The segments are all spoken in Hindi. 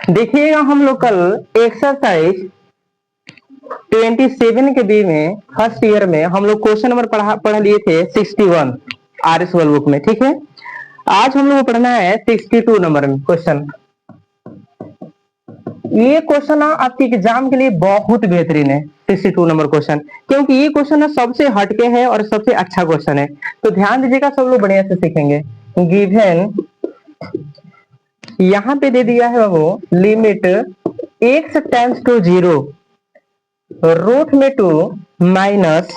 देखिएगा हम लोग कल एक्सरसाइज 27 के बी में फर्स्ट ईयर में हम लोग क्वेश्चन नंबर पढ़ लिए थे 61 आरएस वर्ल्ड बुक में। ठीक है, आज हम लोग को पढ़ना है 62 नंबर में क्वेश्चन। ये क्वेश्चन आपके एग्जाम के लिए बहुत बेहतरीन है 62 नंबर क्वेश्चन, क्योंकि ये क्वेश्चन सबसे हटके है और सबसे अच्छा क्वेश्चन है। तो ध्यान दीजिएगा, सब लोग बढ़िया से सीखेंगे। गिवन यहाँ पे दे दिया है वो limit x tends to 0 root में 2 माइनस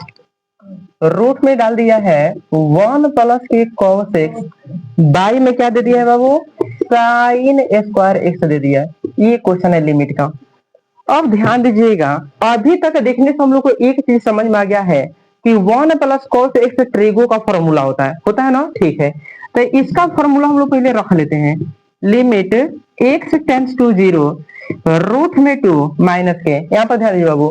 रूट में डाल दिया है 1 प्लस के cos x बाई में क्या दे दिया है बाबू साइन स्क्वायर x दे दिया है। ये क्वेश्चन है लिमिट का। अब ध्यान दीजिएगा, अभी तक देखने से हम लोग को एक चीज समझ में आ गया है कि 1 प्लस cos x ट्रिगो का फॉर्मूला होता है ना। ठीक है, तो इसका फॉर्मूला हम लोग पहले रख लेते हैं। Limit x tends to 0 root में 2 माइनस के, यहाँ पर ध्यान दीजिए बाबू,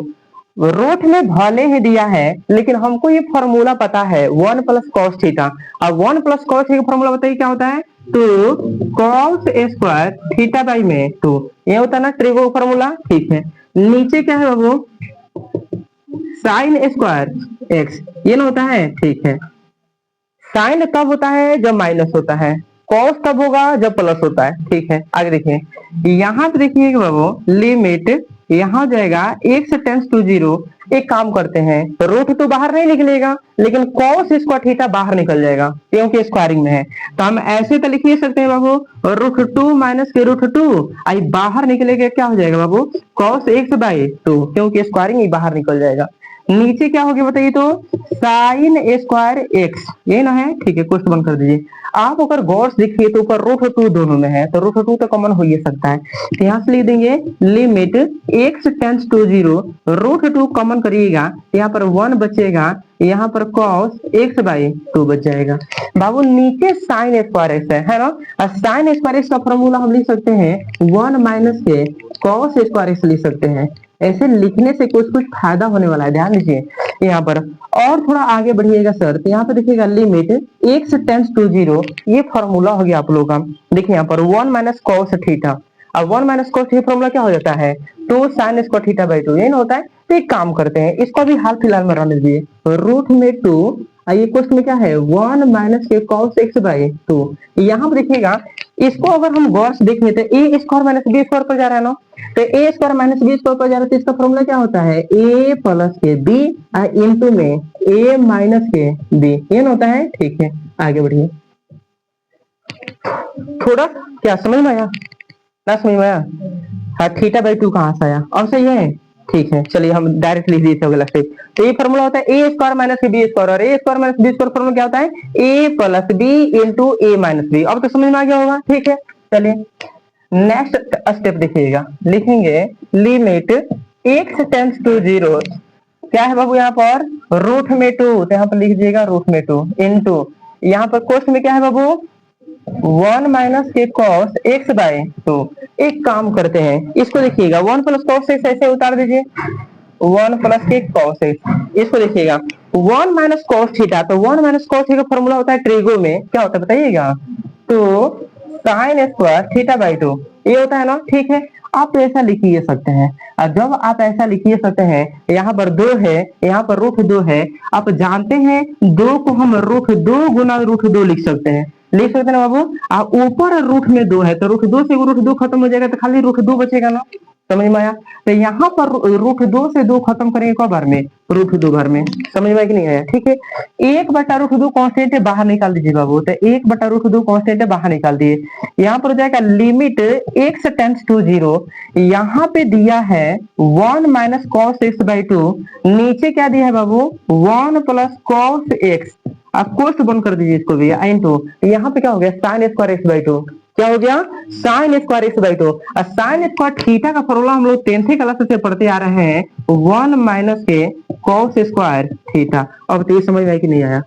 रूट में भले ही दिया है लेकिन हमको ये फॉर्मूला पता है 1 प्लस कॉस थीटा। अब 1 प्लस कॉस थीटा का फॉर्मूला बताइए क्या होता है, तो कॉस स्क्वायर थीटा बाई में 2, ये होता है ना ट्रिगो फॉर्मूला। ठीक है, नीचे क्या है बाबू साइन स्क्वायर एक्स, ये ना होता है। ठीक है, साइन कब होता है जब माइनस होता है, कॉस कब होगा जब प्लस होता है। ठीक है, आगे देखिए, यहाँ पे देखिए बाबू लिमिट यहाँ जाएगा x टेंड्स टू 0। एक काम करते हैं, रूट तो बाहर नहीं निकलेगा लेकिन कॉस स्क्वायर थीटा बाहर निकल जाएगा क्योंकि स्क्वायरिंग में है। तो हम ऐसे तो लिख ही सकते हैं बाबू रूट 2 माइनस के रूट 2 आई बाहर निकलेगा, क्या हो जाएगा बाबू कॉस x बाई 2 क्योंकि स्क्वायरिंग ही बाहर निकल जाएगा। नीचे क्या होगी बताइए, तो साइन स्क्वायर एक्स, ये ना है। ठीक है, क्वेश्चन बंद कर दीजिए। आप अगर गौर से देखिए तो ऊपर रूट 2 दोनों में है, तो रूट 2 तो कॉमन हो ही सकता है। तो यहाँ से लिख देंगे limit x tends to 0 root 2 common करिएगा, यहाँ पर 1 बचेगा, यहाँ पर cos x बाई 2 बच जाएगा। बाबू नीचे साइन स्क्वायर एक्स है ना, और साइन स्क्वायर एक्स का फॉर्मूला हम लिख सकते हैं 1 माइनस के cos स्क्वायर एक्स लिख सकते हैं। ऐसे लिखने से कुछ कुछ फायदा होने वाला है, ध्यान दीजिए यहाँ पर। और थोड़ा आगे बढ़िएगा सर, तो यहाँ पे देखिएगा लिमिट x टेंड्स टू 0, ये फॉर्मूला हो गया आप लोगों का। देखिए यहाँ पर 1 माइनस कॉस थीटा, अब 1 माइनस कॉस थीटा फॉर्मूला क्या हो जाता है, 2 साइन स्क्वायर थीटा बाई 2, ये ना होता है। तो एक काम करते हैं, इसको भी हाल फिलहाल में रहने दीजिए, रूट में 2, ये क्वेश्चन में क्या है 1 माइनस के कॉस एक्स बाई 2। यहाँ पर देखिएगा, इसको अगर हम गौर से देखें तो ए स्क्वायर माइनस बी स्क्वायर पर जा रहा है ना, तो ए स्क्वायर माइनस बी स्क्वायर पर जा रहा है, तो इसका फॉर्मूला क्या होता है ए प्लस के बी इंटू में ए माइनस के बी, ये ना होता है। ठीक है, आगे बढ़िए। थोड़ा क्या समझ में आया ना, समझ में आया? हाँ, थीटा बाई 2 कहाँ से आया, और सही है। ठीक है, चलिए हम डायरेक्ट लिख दिए थे अगला स्टेप। तो ये फॉर्मूला होता है ए स्क्वायर माइनस के बी स्क्वायर, और a square minus B square formula क्या होता है a plus b into a minus b. अब तो समझ में आ गया होगा। ठीक है, चलिए नेक्स्ट स्टेप देखिएगा, लिखेंगे लिमिट x टेंड्स टू 0, क्या है बाबू यहाँ पर रूट में 2, तो यहाँ पर लिख दीजिएगा रूट में 2 इंटू, यहाँ पर क्वेश्चन में क्या है बाबू 1 माइनस के कॉस एक्स बाई 2। एक काम करते हैं, इसको देखिएगा 1 प्लस कॉस एक्स ऐसे उतार दीजिए, 1 प्लस के कॉस एक्स, इसको देखिएगा 1 माइनस कॉस थीटा, तो 1 माइनस कॉस थीटा का फॉर्मूला होता है ट्रिगो में, क्या होता है बताइएगा, तो साइन स्क्वायर थीटा बाई 2, ये होता है ना। ठीक है, आप तो ऐसा लिख ही सकते हैं, और जब आप ऐसा लिख ही सकते हैं, यहाँ पर 2 है, यहाँ पर रूट 2 है, आप जानते हैं 2 को हम रूट 2 गुना रूट 2 लिख सकते हैं ना बाबू। आप ऊपर रूट में 2 है, तो रूट 2 से रूट 2 खत्म हो जाएगा, तो खाली रूट 2 बचेगा ना, समझ में आया। तो यहाँ पर रूट 2 से 2 खत्म करेंगे कब बार में, रूट 2 बार में, समझ में कि नहीं आया। ठीक है, 1 बटा रूट 2 कांस्टेंट है, बाहर निकाल दीजिए बाबू, तो 1 बटा रूट 2 कांस्टेंट है, बाहर निकाल दिए। यहाँ पर हो जाएगा लिमिट x टेंड्स टू 0, यहाँ पे दिया है 1 माइनस कॉस एक्स बाई 2, नीचे क्या दिया है बाबू 1 प्लस कॉस एक्स, आप कोष्ट बंद कर दीजिए इसको भैया इंटू, यहाँ पे क्या हो गया साइन स्क्वायर एक्स बाई 2, क्या हो गया साइन स्क्वायर एक्स बाई 2। और साइन स्क्वायर थीटा का फॉर्मूला हम लोग 10th क्लास से पढ़ते आ रहे हैं 1 माइनस के कॉस स्क्वायर थीटा। अब तो ये समझ में आया कि नहीं आया,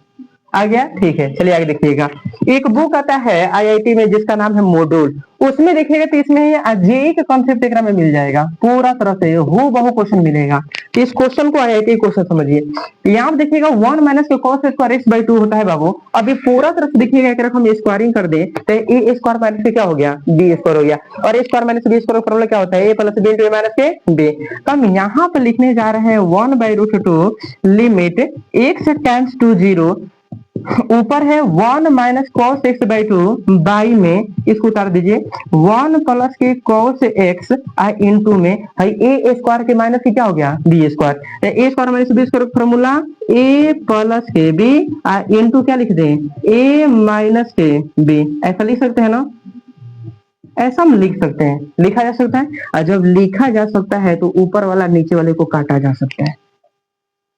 आ गया। ठीक है, चलिए आगे देखिएगा, एक बुक आता है आईआईटी में जिसका नाम है मॉड्यूल, उसमें देखिएगा तो इसमें जेईई का कॉन्सेप्ट एक में मिल जाएगा, पूरा तरह से हूबहू क्वेश्चन मिलेगा। इस क्वेश्चन को आया कि क्वेश्चन समझिए, यहाँ पे देखिएगा 1 माइनस के cos स्क्वायर x बाई 2 होता है बाबू। अब ये पूरा तरफ से देखिएगा अगर हम स्क्वायरिंग कर दें तो ए स्क्वायर माइनस के क्या हो गया, बी स्क्वायर हो गया, और a square minus B square का फॉर्मूला क्या होता है, a plus b into a minus के बी। तो हम यहाँ पे लिखने जा रहे हैं 1/√2 लिमिट x टेंड्स टू 0, ऊपर है 1 minus cos x by 2, by में इसको उतार दीजिए 1 प्लस के कॉस एक्स इंटू में ए स्क्वायर के माइनस की क्या हो गया, b square. A square minus B square formula a plus के बी इंटू क्या लिख दें, ए माइनस के बी। ऐसा लिख सकते हैं ना, ऐसा हम लिख सकते हैं, लिखा जा सकता है। और जब लिखा जा सकता है तो ऊपर वाला नीचे वाले को काटा जा सकता है,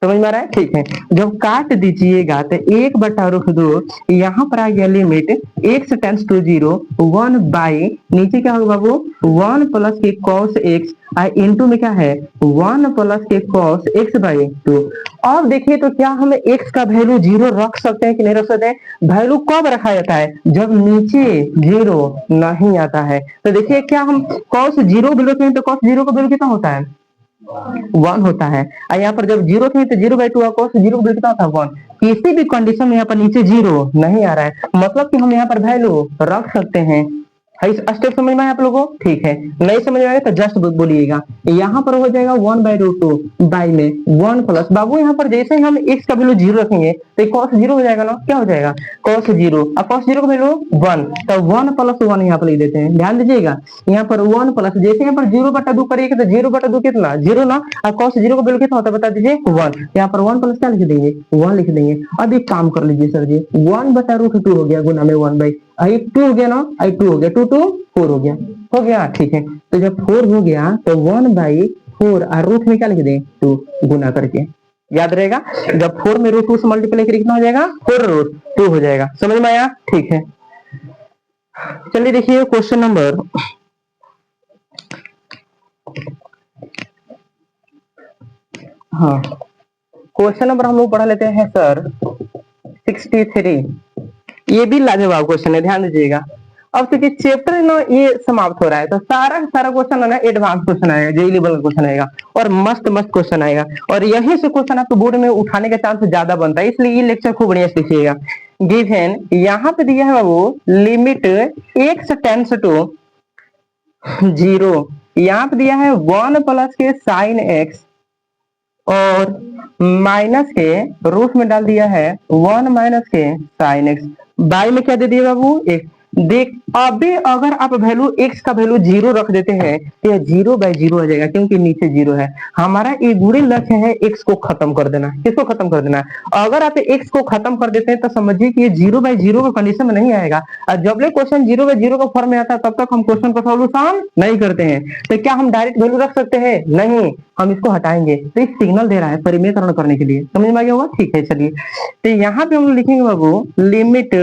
समझ में आ रहा है, ठीक है। जब काट दीजिएगा तो 1/√2 यहाँ पर आ गया limit x tends to 0 1 by नीचे क्या होगा बाबू 1 प्लस के cos x इंटू में क्या है 1 प्लस के cos x बाई 2। अब देखिए तो क्या हम x का वैल्यू 0 रख सकते हैं कि नहीं रख सकते हैं? वैल्यू कब रखा जाता है, जब नीचे 0 नहीं आता है। तो देखिए क्या हम cos 0 वैल्यू रखें तो cos 0 का वैल्यू कितना होता है, 1 होता है। और यहाँ पर जब 0 थे तो 0/2 cos 0 का कितना था, 1। किसी भी कंडीशन में यहाँ पर नीचे 0 नहीं आ रहा है, मतलब कि हम यहाँ पर वैल्यू रख सकते हैं। इस स्टेप समझ में आया आप लोगों को, ठीक है। नहीं समझ में आया तो जस्ट बोलिएगा। यहाँ पर हो जाएगा 1/√2 बाई में 1 प्लस बाबू यहाँ पर जैसे ही हम x का वैल्यू 0 रखेंगे तो cos 0 हो जाएगा ना, क्या हो जाएगा cos 0, अब cos 0 का वैल्यू 1, तो 1 प्लस 1 यहाँ पर लिख देते हैं। ध्यान दीजिएगा यहाँ पर 1 प्लस जैसे यहाँ पर 0/2 करिएगा तो 0/2 कितना 0 ना, और cos 0 का वैल्यू कितना होता है बता दीजिए 1। यहाँ पर 1 प्लस क्या लिख देंगे 1 लिख देंगे। अब एक काम कर लीजिए सर जी 1/√2 हो गया गुना में 1 बाई 2 हो गया ना, 2 हो गया, 2 2 4 हो गया, ठीक है। तो जब 4 हो गया तो 1/4 और रूट में क्या लिख दें 2 गुना करके, याद रहेगा। जब 4 में √2 से मल्टीप्लाई करें कितना हो जाएगा 4√2 हो जाएगा, समझ में आया, ठीक है। चलिए देखिए क्वेश्चन नंबर क्वेश्चन नंबर हम लोग पढ़ा लेते हैं सर 63। ये भी लाजवाब क्वेश्चन है, ध्यान दीजिएगा। अब तो चैप्टर ना ये समाप्त हो रहा है तो सारा क्वेश्चन है ना एडवांस क्वेश्चन आएगा, जेई लेवल का क्वेश्चन आएगा और मस्त मस्त क्वेश्चन आएगा, और यहीं से क्वेश्चन आपको बोर्ड में उठाने का चांस ज्यादा बनता है, इसलिए ये लेक्चर खूब बढ़िया से देखिएगा। गिवन यहाँ पे दिया है बाबू लिमिट x टेंड्स टू 0, यहाँ पे दिया है 1 प्लस के साइन x और माइनस के रूट में डाल दिया है 1 माइनस के साइन x, बाई में क्या दे दिया बाबू x। देख अभी अगर आप वैल्यू x का वैल्यू 0 रख देते हैं तो यह 0/0 आ जाएगा, क्योंकि नीचे 0 है। हमारा ये गुणे लक्ष्य है x को खत्म कर देना। किसको खत्म कर देना है? अगर आप x को खत्म कर देते हैं तो समझिए कि ये 0/0 का कंडीशन में नहीं आएगा, और जब ले क्वेश्चन 0/0 का फॉर्म में आता है तब तक हम क्वेश्चन का सॉल्यूशन नहीं करते हैं। तो क्या हम डायरेक्ट वैल्यू रख सकते हैं? नहीं, हम इसको हटाएंगे। तो एक सिग्नल दे रहा है परिमेयकरण करने के लिए, समझ में आ गया होगा, ठीक है। चलिए तो यहाँ पे हम लिखेंगे बाबू लिमिट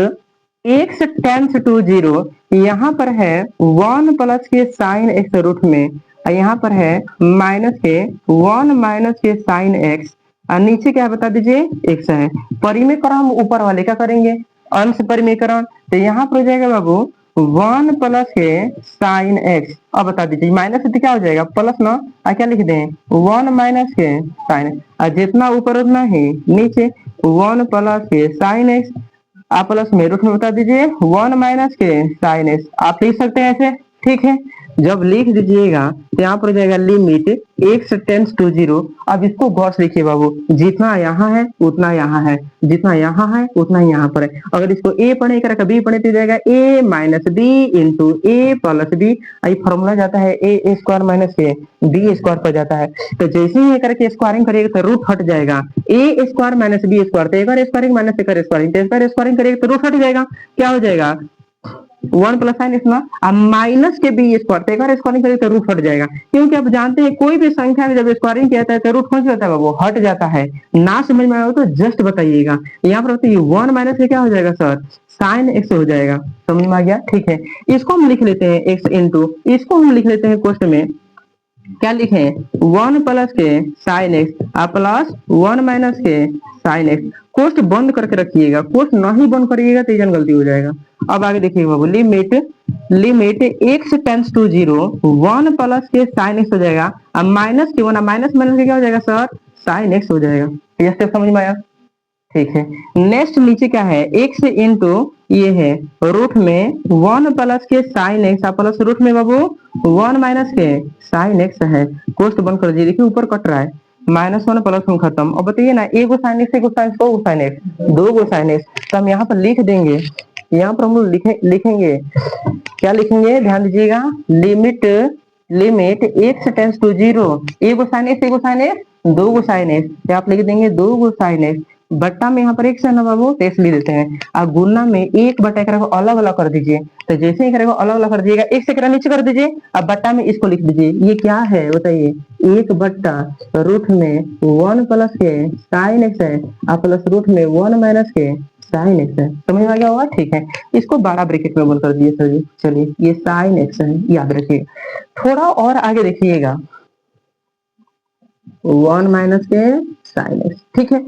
x टेंड्स टू 0, यहाँ पर है 1 प्लस के साइन x रूट में, और यहाँ पर है माइनस के 1 माइनस के साइन x, और नीचे क्या बता दीजिए x है। परिमेयकरण हम ऊपर वाले क्या करेंगे, अंश परिमेयकरण। तो यहाँ पर हो जाएगा बाबू 1 प्लस के साइन x, अब बता दीजिए माइनस से क्या हो जाएगा प्लस ना, क्या लिख दें 1 माइनस के साइन, और जितना ऊपर उतना ही नीचे 1 प्लस के साइन x, आप प्लस में रूट में बता दीजिए 1 माइनस के साइन x। आप लिख सकते हैं ऐसे, ठीक है। जब लिख दीजिएगा तो यहाँ पर हो जाएगा लिमिट x टेंड्स टू 0। अब इसको गौर से देखिए बाबू, जितना यहाँ है उतना यहाँ है, जितना यहाँ है उतना ही यहाँ पर है। अगर इसको a पढ़े कर b पढ़े तो जाएगा a minus B into A plus B, ये फॉर्मूला जाता है a स्क्वायर माइनस के बी स्क्वायर पर जाता है। तो जैसे ही करके स्क्वायरिंग करेगा तो रूट हट जाएगा, a square minus B square, तो एक बार स्क्वायरिंग माइनस एक बार स्क्वायरिंग, तो एक बार स्क्वायरिंग करेगा तो रूट हट जाएगा, क्या हो जाएगा 1 प्लस साइन x ना, माइनस के बी स्क्वायर, तो एक बार स्क्वायरिंग करें तो रूट हट जाएगा। क्योंकि आप जानते हैं कोई भी संख्या में जब स्क्वायरिंग किया जाता है तो रूट कौन सा होता है, वो हट जाता है। ना समझ में आया हो तो जस्ट बताइएगा। यहाँ पर बताइए 1 माइनस के क्या हो जाएगा सर, साइन x हो जाएगा, समझ में आ गया, ठीक है। इसको हम लिख लेते हैं x इंटू, इसको हम लिख लेते हैं क्वेश्चन में क्या लिखे, 1 प्लस के साइन एक्स प्लस 1 माइनस के साइन एक्स। कोष्ट बंद करके रखिएगा, कोष्ट नहीं बंद करिएगा तो ये गलती हो जाएगा। अब आगे देखिए बाबू, limit limit x tends to 0, 1 plus के साइन एक्स हो जाएगा, अब माइनस के वन, माइनस माइनस के क्या हो जाएगा सर, साइन एक्स हो जाएगा। ये स्टेप समझ में आया, ठीक है। नेक्स्ट नीचे क्या है, एक्स इंटू ये है रूट में 1 प्लस के साइन एक्स प्लस रूट में बाबू 1 माइनस के साइन एक्स है। कोष्ट बंद कर दीजिए, देखिए ऊपर कट रहा है, -1 +1 खत्म। अब बताइए ना, एक गो साइन एक्स, एक गो साइन एक्स, दो गो साइन एक्स, दो गो साइन एक्स, तो हम यहाँ पर लिख देंगे, यहाँ पर हम लोग लिखेंगे, क्या लिखेंगे ध्यान दीजिएगा, limit limit x tends to 0, एक गो साइन एक्स, एक गो साइन एक्स, दो गो साइन एक्स, क्या आप लिख देंगे, दो गो साइन एक्स, बट्टा में यहाँ पर एक्स है ना बाबू, तो एक्स लिख देते हैं, और गुना में एक बटा एक को अलग अलग कर दीजिए, तो जैसे ही करेगा अलग अलग कर दीजिएगा, एक से करा नीचे कर दीजिए, अब बट्टा में इसको लिख दीजिए, ये क्या है बताइए, एक बट्टा रूट में 1 प्लस के साइन एक्स है प्लस रूट में 1 माइनस के साइन एक्स है। समझ में आ गया होगा, ठीक है। इसको बड़ा ब्रैकेट में बंद कर दिए सर जी। चलिए, ये साइन एक्स है, याद रखिए। थोड़ा और आगे देखिएगा, 1 माइनस के साइन एक्स, ठीक है।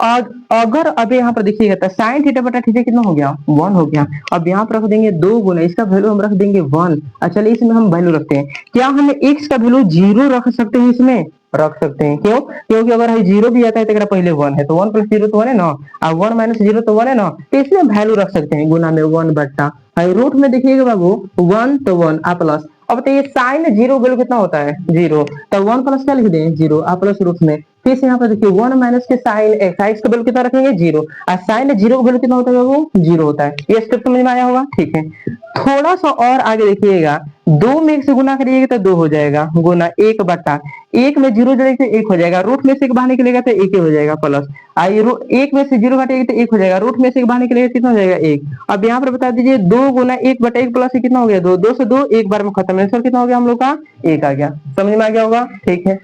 और अगर अब यहाँ पर देखिएगा तो साइन थीटा बटा थीटा कितना हो गया, 1 हो गया। अब यहाँ पर रख देंगे 2 गुना, इसका वैल्यू हम रख देंगे 1। चलिए इसमें हम वैल्यू रखते हैं, क्या हम एक्स का वैल्यू 0 रख सकते हैं, इसमें रख सकते हैं, क्यों, क्योंकि अगर 0 भी आता है तो पहले 1 है, तो 1 + 0 तो 1 है ना, और 1 माइनस 0 तो 1 है ना, तो इसमें वैल्यू रख सकते हैं, गुना में 1 बट्टा रूट में देखिएगा बाबू 1 तो 1 प्लस। अब बताइए साइन 0 वैल्यू कितना होता है, 0, तो 1 प्लस क्या लिख दें, 0 प्लस रूट में, फिर से यहाँ पर देखिए 1 माइनस के साइन एक्स का वैल्यू कितना रखेंगे, 0, और साइन 0 का वैल्यू कितना होता है वो 0 होता है। ये स्टेप समझ में आया होगा, ठीक है। थोड़ा सा और आगे देखिएगा, 2 में 1 से गुना करिएगा तो 2 हो जाएगा, गुना 1 बटा 1 में 0 जोड़ेगा तो 1 हो जाएगा, रूट में से 1 बाहर निकलेगा तो 1 ही हो जाएगा, प्लस 1 में से 0 घटेगा तो 1 हो जाएगा, रूट में से 1 बाहर निकलेगा कितना हो जाएगा, 1। अब यहाँ पर बता दीजिए 2 गुना 1 बटा 1 प्लस कितना हो गया, 2, 2 से 2 एक बार में खत्म, आंसर कितना हो गया हम लोग का, 1 आ गया। समझ में आ गया होगा, ठीक है।